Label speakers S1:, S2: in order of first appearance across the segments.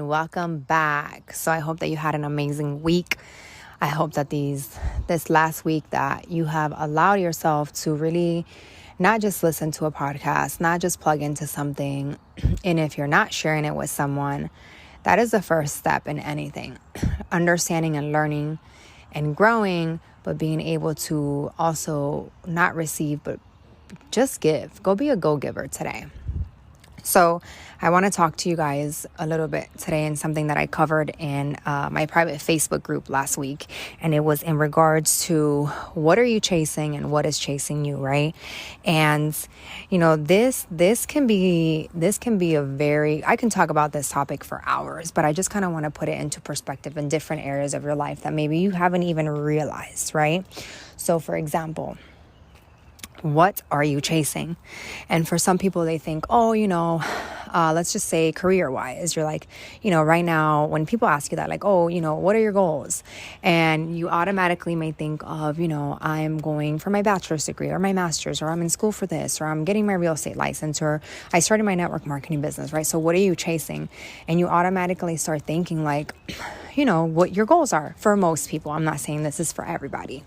S1: Welcome back. So I hope that you had an amazing week. I hope that this last week that you have allowed yourself to really not just listen to a podcast, not just plug into something. And if you're not sharing it with someone, that is the first step in anything. Understanding and learning and growing, but being able to also not receive, but just give. Go be a go-giver today. So I want to talk to you guys a little bit today in something that I covered in my private Facebook group last week. And it was in regards to what are you chasing and what is chasing you, right? And, this can be a very, I can talk about this topic for hours, but I just kind of want to put it into perspective in different areas of your life that maybe you haven't even realized, right? So for example, what are you chasing? And for some people, they think, let's just say career-wise, you're like, right now, when people ask you that, like, what are your goals? And you automatically may think of, I'm going for my bachelor's degree or my master's, or I'm in school for this, or I'm getting my real estate license, or I started my network marketing business, right? So what are you chasing? And you automatically start thinking like, what your goals are for most people. I'm not saying this is for everybody.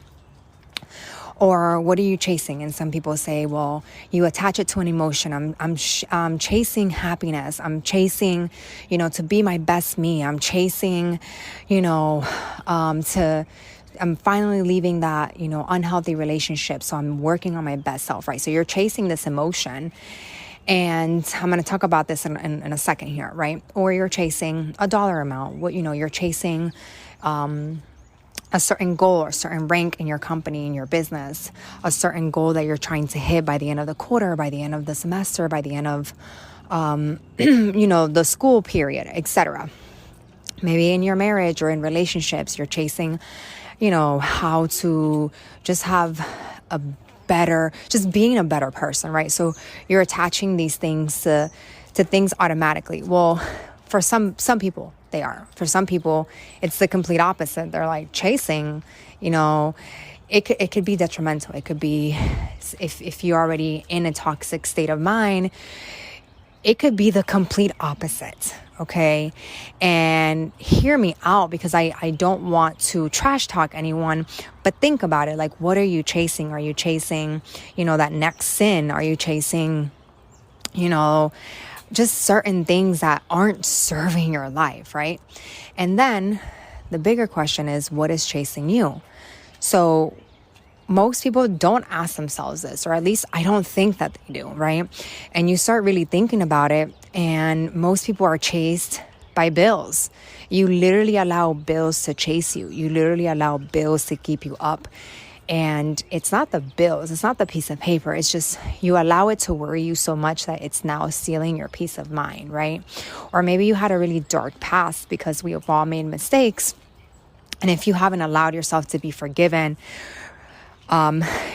S1: Or what are you chasing? And some people say, well, you attach it to an emotion. I'm chasing happiness. I'm chasing, to be my best me. I'm chasing, I'm finally leaving that, unhealthy relationship. So I'm working on my best self, right? So you're chasing this emotion. And I'm going to talk about this in a second here, right? Or you're chasing a dollar amount. You're chasing, a certain goal or a certain rank in your company, in your business, a certain goal that you're trying to hit by the end of the quarter, by the end of the semester, by the end of, the school period, etc. Maybe in your marriage or in relationships, you're chasing, how to just have just being a better person, right? So you're attaching these things to things automatically. Well, for some people, they are. For some people, it's the complete opposite. They're like chasing, it could be detrimental. It could be, if you're already in a toxic state of mind, it could be the complete opposite, okay? And hear me out, because I don't want to trash talk anyone, but think about it. Like, what are you chasing? Are you chasing, that next sin? Are you chasing, just certain things that aren't serving your life, right? And then the bigger question is, what is chasing you? So most people don't ask themselves this, or at least I don't think that they do, right? And you start really thinking about it, and most people are chased by bills. You literally allow bills to chase you. You literally allow bills to keep you up. And it's not the bills, it's not the piece of paper. It's just you allow it to worry you so much that it's now stealing your peace of mind, right? Or maybe you had a really dark past, because we have all made mistakes. And if you haven't allowed yourself to be forgiven,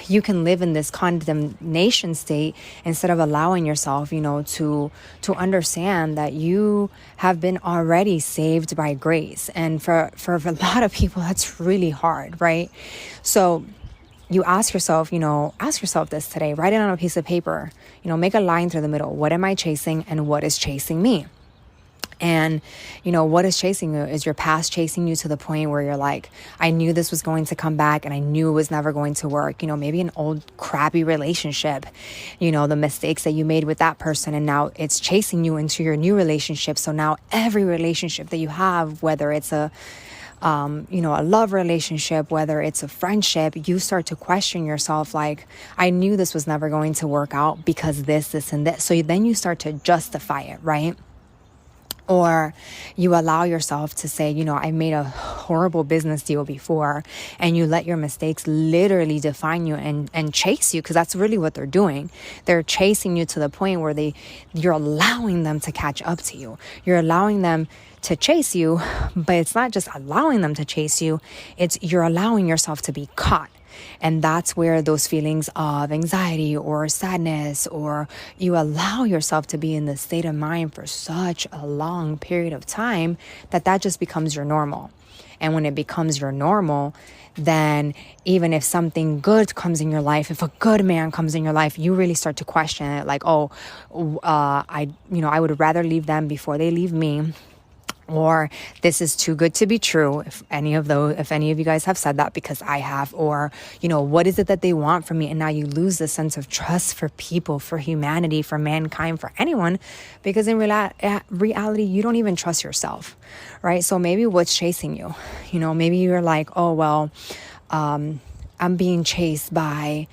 S1: you can live in this condemnation state instead of allowing yourself, to understand that you have been already saved by grace. And for a lot of people, that's really hard, right? So you ask yourself this today. Write it on a piece of paper. Make a line through the middle. What am I chasing, and what is chasing me? And, what is chasing you? Is your past chasing you to the point where you're like, I knew this was going to come back, and I knew it was never going to work. Maybe an old crappy relationship, the mistakes that you made with that person, and now it's chasing you into your new relationship. So now every relationship that you have, whether it's a love relationship, whether it's a friendship, you start to question yourself like, I knew this was never going to work out because this, and this. So then you start to justify it, right? Or you allow yourself to say, I made a horrible business deal before, and you let your mistakes literally define you and chase you, because that's really what they're doing. They're chasing you to the point where you're allowing them to catch up to you. You're allowing them to chase you, but it's not just allowing them to chase you, it's you're allowing yourself to be caught. And that's where those feelings of anxiety or sadness, or you allow yourself to be in this state of mind for such a long period of time that just becomes your normal. And when it becomes your normal, then even if something good comes in your life, if a good man comes in your life, you really start to question it. Like, I would rather leave them before they leave me. or this is too good to be true, if any of you guys have said that, because I have, or, what is it that they want from me? And now you lose the sense of trust for people, for humanity, for mankind, for anyone, because in reality, you don't even trust yourself, right? So maybe what's chasing you, maybe you're like, oh, well, I'm being chased by,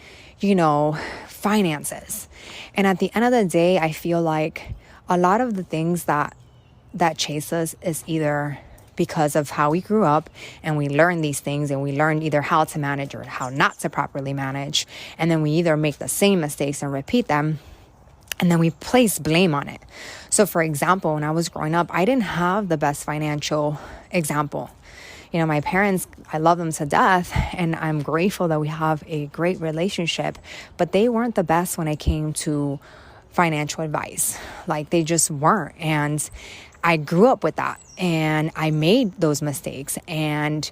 S1: finances. And at the end of the day, I feel like a lot of the things that chase us is either because of how we grew up and we learned these things, and we learned either how to manage or how not to properly manage. And then we either make the same mistakes and repeat them, and then we place blame on it. So for example, when I was growing up, I didn't have the best financial example. My parents, I love them to death, and I'm grateful that we have a great relationship, but they weren't the best when it came to financial advice. Like, they just weren't. And I grew up with that, and I made those mistakes, and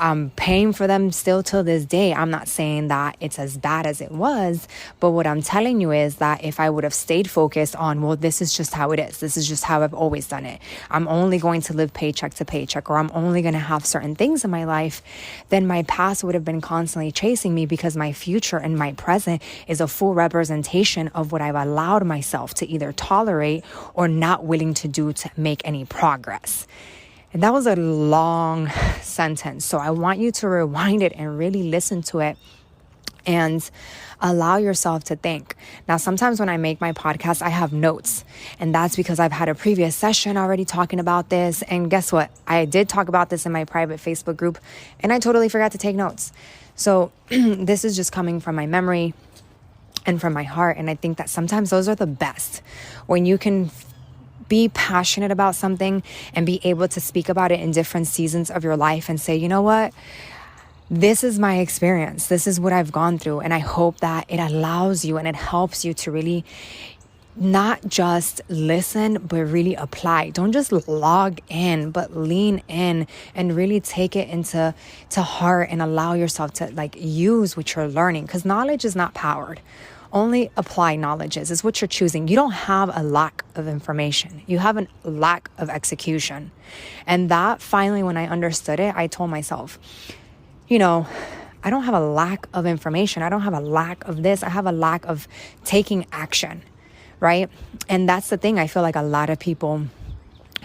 S1: I'm paying for them still till this day. I'm not saying that it's as bad as it was, but what I'm telling you is that if I would have stayed focused on, well, this is just how it is, this is just how I've always done it, I'm only going to live paycheck to paycheck, or I'm only going to have certain things in my life, then my past would have been constantly chasing me, because my future and my present is a full representation of what I've allowed myself to either tolerate or not willing to do to make any progress. And that was a long sentence. So I want you to rewind it and really listen to it and allow yourself to think. Now, sometimes when I make my podcast, I have notes, and that's because I've had a previous session already talking about this. And guess what? I did talk about this in my private Facebook group, and I totally forgot to take notes. So this is just coming from my memory and from my heart. And I think that sometimes those are the best, when you can be passionate about something and be able to speak about it in different seasons of your life and say, you know what? This is my experience. This is what I've gone through. And I hope that it allows you and it helps you to really not just listen, but really apply. Don't just log in, but lean in and really take it into heart and allow yourself to use what you're learning, because knowledge is not powered. Only apply knowledge is what you're choosing. You don't have a lack of information. You have a lack of execution. And that finally, when I understood it, I told myself, I don't have a lack of information. I don't have a lack of this. I have a lack of taking action, right? And that's the thing. I feel like a lot of people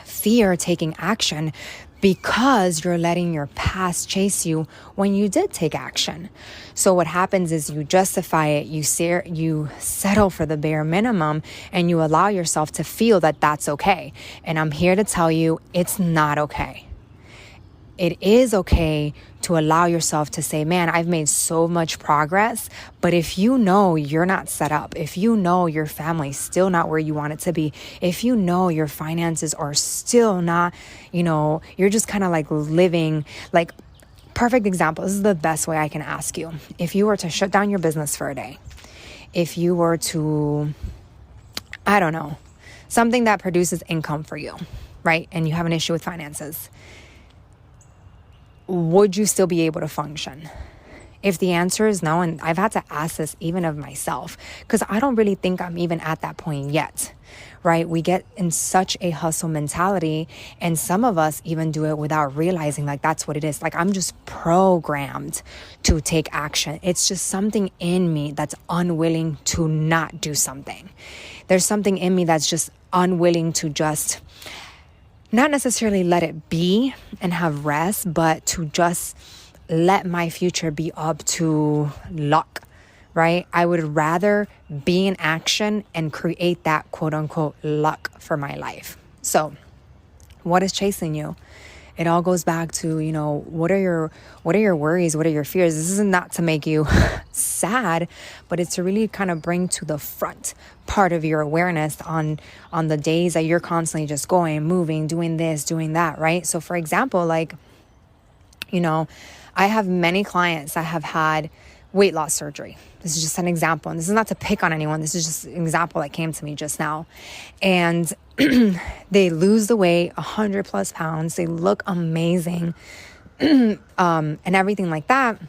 S1: fear taking action because you're letting your past chase you when you did take action. So what happens is you justify it, you settle for the bare minimum, and you allow yourself to feel that that's okay. And I'm here to tell you, it's not okay. It is okay to allow yourself to say, man, I've made so much progress. But if you know you're not set up, if you know your family's still not where you want it to be, if you know your finances are still not, you're just kind of living, perfect example. This is the best way I can ask you. If you were to shut down your business for a day, if you were to, I don't know, something that produces income for you, right? And you have an issue with finances, would you still be able to function? If the answer is no, and I've had to ask this even of myself, because I don't really think I'm even at that point yet, right? We get in such a hustle mentality, and some of us even do it without realizing that's what it is. I'm just programmed to take action. It's just something in me that's unwilling to not do something. There's something in me that's just unwilling to just not necessarily let it be and have rest, but to just let my future be up to luck, right? I would rather be in action and create that quote unquote luck for my life. So what is chasing you? It all goes back to, what are your worries? What are your fears? This is not to make you sad, but it's to really kind of bring to the front part of your awareness on the days that you're constantly just going, moving, doing this, doing that, right? So for example, I have many clients that have had weight loss surgery. This is just an example. And this is not to pick on anyone. This is just an example that came to me just now. And they lose the weight, 100+ pounds. They look amazing and everything like that.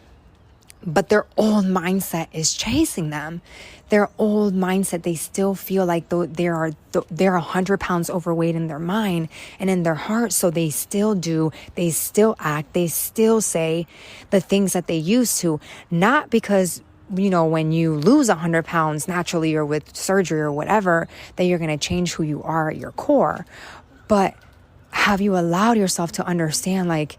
S1: but their old mindset is chasing them. Their old mindset, they still feel like they're 100 pounds overweight in their mind and in their heart. So they still act, they still say the things that they used to, not because, when you lose 100 pounds naturally or with surgery or whatever, that you're going to change who you are at your core. But have you allowed yourself to understand, like,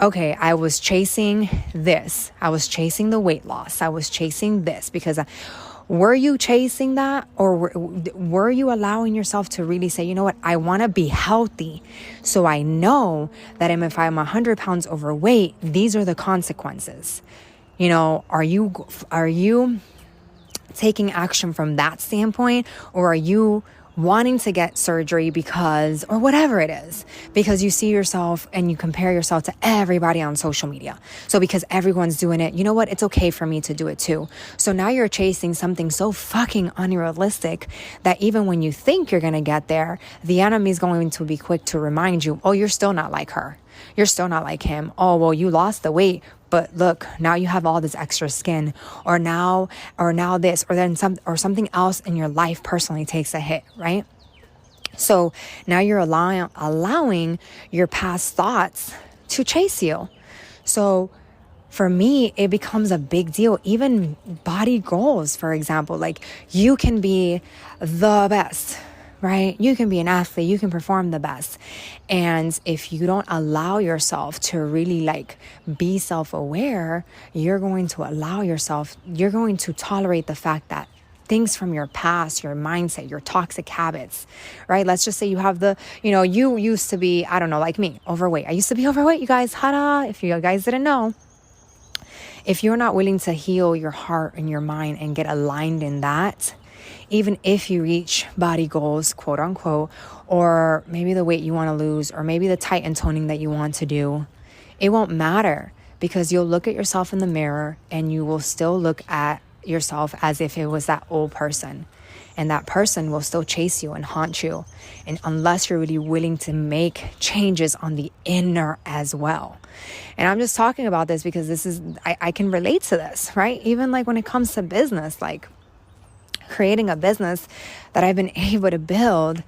S1: okay, I was chasing this. I was chasing the weight loss. I was chasing this because were you chasing that, or were you allowing yourself to really say, you know what, I want to be healthy. So I know that if I'm 100 pounds overweight, these are the consequences. Are you taking action from that standpoint, or are you wanting to get surgery because, or whatever it is, because you see yourself and you compare yourself to everybody on social media. So because everyone's doing it, you know what? It's okay for me to do it too. So now you're chasing something so fucking unrealistic that even when you think you're going to get there, the enemy's going to be quick to remind you, oh, you're still not like her. You're still not like him. Oh, well, you lost the weight, but look, now you have all this extra skin, or now this, or then something else in your life personally takes a hit, right? So now you're allowing your past thoughts to chase you. So for me, it becomes a big deal. Even body goals, for example, like you can be the best, right? You can be an athlete, you can perform the best. And if you don't allow yourself to really be self-aware, you're going to tolerate the fact that things from your past, your mindset, your toxic habits, right? Let's just say you have you used to be, I don't know, like me, overweight. I used to be overweight, you guys, if you guys didn't know. If you're not willing to heal your heart and your mind and get aligned in that, even if you reach body goals, quote unquote, or maybe the weight you want to lose, or maybe the tighten toning that you want to do, it won't matter, because you'll look at yourself in the mirror and you will still look at yourself as if it was that old person. And that person will still chase you and haunt you. And unless you're really willing to make changes on the inner as well. And I'm just talking about this because I can relate to this, right? Even when it comes to business, creating a business that I've been able to build.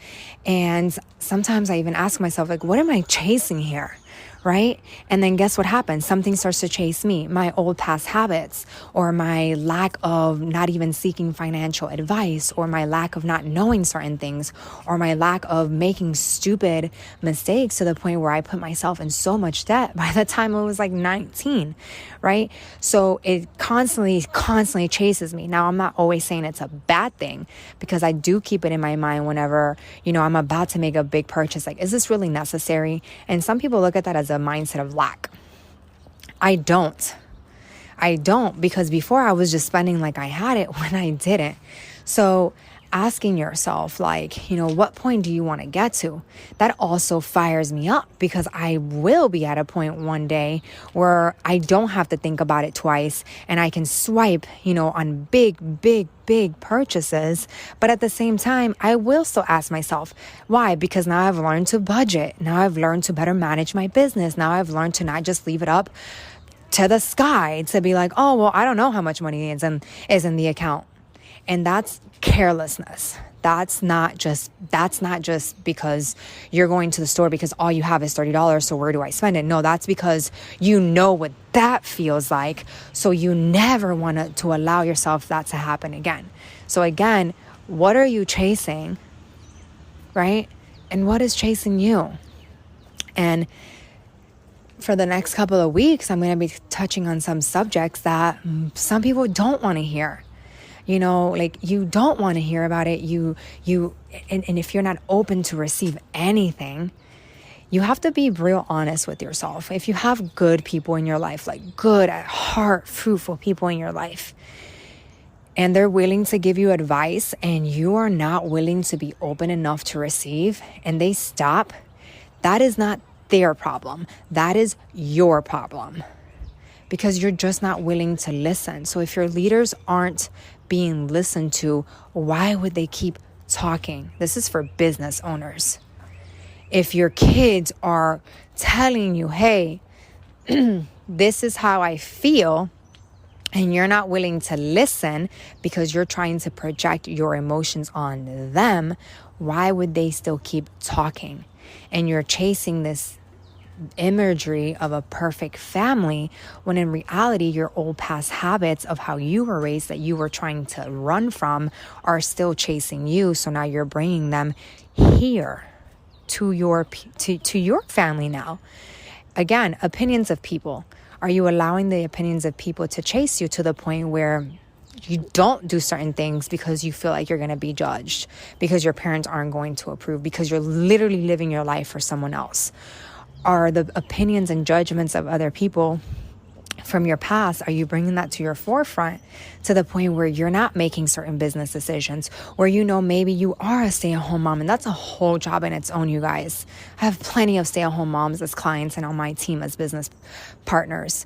S1: And sometimes I even ask myself, what am I chasing here? Right? And then guess what happens? Something starts to chase me, my old past habits, or my lack of not even seeking financial advice, or my lack of not knowing certain things, or my lack of making stupid mistakes to the point where I put myself in so much debt by the time I was 19, right? So it constantly chases me. Now, I'm not always saying it's a bad thing, because I do keep it in my mind whenever, I'm about to make a big purchase. Is this really necessary? And some people look at that as a mindset of lack. I don't, because before I was just spending like I had it when I didn't. So asking yourself, what point do you want to get to? That also fires me up, because I will be at a point one day where I don't have to think about it twice, and I can swipe, on big purchases. But at the same time, I will still ask myself, why? Because now I've learned to budget. Now I've learned to better manage my business. Now I've learned to not just leave it up to the sky to be like, oh, well, I don't know how much money is in the account. And that's carelessness. That's not just because you're going to the store because all you have is $30. So where do I spend it? No, that's because you know what that feels like. So you never want to allow yourself that to happen again. So again, what are you chasing? Right? And what is chasing you? And for the next couple of weeks, I'm going to be touching on some subjects that some people don't want to hear. You don't want to hear about it. And if you're not open to receive anything, you have to be real honest with yourself. If you have good people in your life, good at heart, fruitful people in your life, and they're willing to give you advice, and you are not willing to be open enough to receive, and they stop, that is not their problem. That is your problem. Because you're just not willing to listen. So if your leaders aren't being listened to, why would they keep talking? This is for business owners. If your kids are telling you, hey, this is how I feel, and you're not willing to listen because you're trying to project your emotions on them, why would they still keep talking? And you're chasing this imagery of a perfect family when in reality your old past habits of how you were raised that you were trying to run from are still chasing you. So now you're bringing them here to your family now. Again, opinions of people. Are you allowing the opinions of people to chase you to the point where you don't do certain things because you feel like you're going to be judged, because your parents aren't going to approve, because you're literally living your life for someone else? Are the opinions and judgments of other people from your past, are you bringing that to your forefront to the point where you're not making certain business decisions, or maybe you are a stay-at-home mom, and that's a whole job in its own, you guys. I have plenty of stay-at-home moms as clients and on my team as business partners.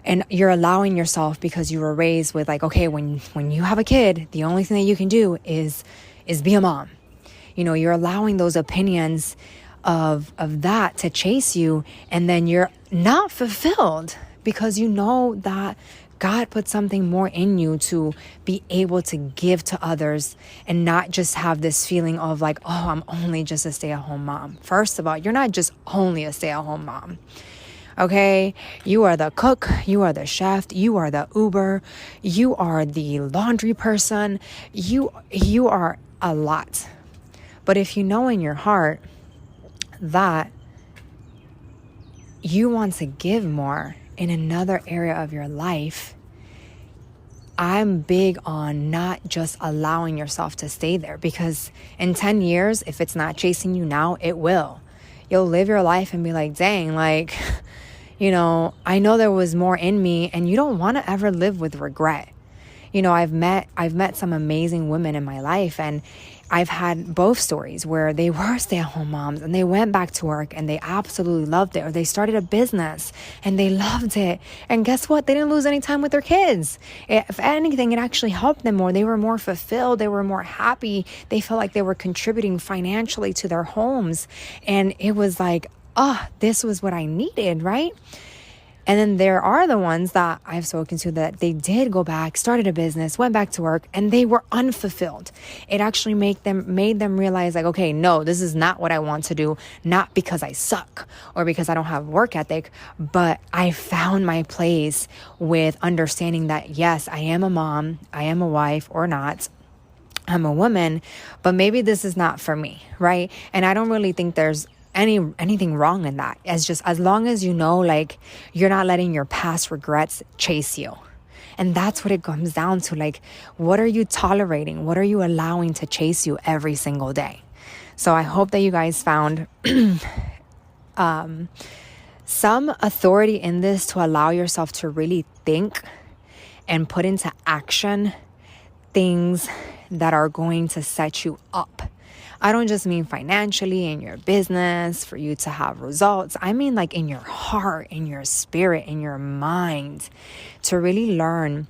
S1: And you're allowing yourself, because you were raised with like, okay, when you have a kid, the only thing that you can do is be a mom. You're allowing those opinions of that to chase you, and then you're not fulfilled because you know that God put something more in you to be able to give to others and not just have this feeling of like, oh, I'm only just a stay-at-home mom. First of all, you're not just only a stay-at-home mom. Okay, you are the cook, you are the chef, you are the Uber, you are the laundry person, you are a lot. But if you know in your heart that you want to give more in another area of your life, I'm big on not just allowing yourself to stay there, because in 10 years, if it's not chasing you now, it will. You'll live your life and be like, dang, like, I know there was more in me, and you don't want to ever live with regret. I've met some amazing women in my life, and I've had both stories where they were stay-at-home moms and they went back to work and they absolutely loved it, or they started a business and they loved it. And guess what? They didn't lose any time with their kids. If anything, it actually helped them more. They were more fulfilled. They were more happy. They felt like they were contributing financially to their homes. And it was like, this was what I needed, right? And then there are the ones that I've spoken to that they did go back, started a business, went back to work, and they were unfulfilled. It actually made them realize like, okay, no, this is not what I want to do. Not because I suck or because I don't have work ethic, but I found my place with understanding that, yes, I am a mom, I am a wife or not. I'm a woman, but maybe this is not for me, right? And I don't really think there's anything wrong in that. As long as like you're not letting your past regrets chase you. And that's what it comes down to. Like, what are you tolerating? What are you allowing to chase you every single day? So I hope that you guys found some authority in this to allow yourself to really think and put into action things that are going to set you up. I don't just mean financially in your business for you to have results. I mean like in your heart, in your spirit, in your mind, to really learn.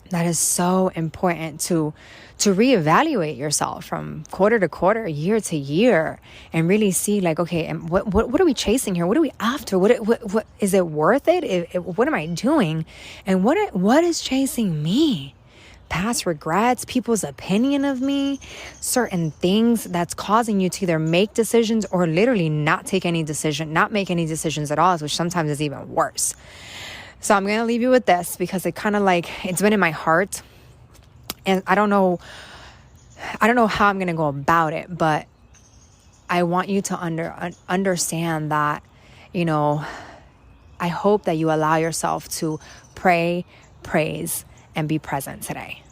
S1: That is so important to reevaluate yourself from quarter to quarter, year to year, and really see like, okay, and what are we chasing here? What are we after? What is it worth it? What am I doing? And what is chasing me? Past regrets, people's opinion of me, certain things that's causing you to either make decisions or literally not make any decisions at all, which sometimes is even worse. So I'm going to leave you with this because it kind of it's been in my heart, and I don't know how I'm going to go about it, but I want you to understand that, I hope that you allow yourself to pray, praise, and be present today.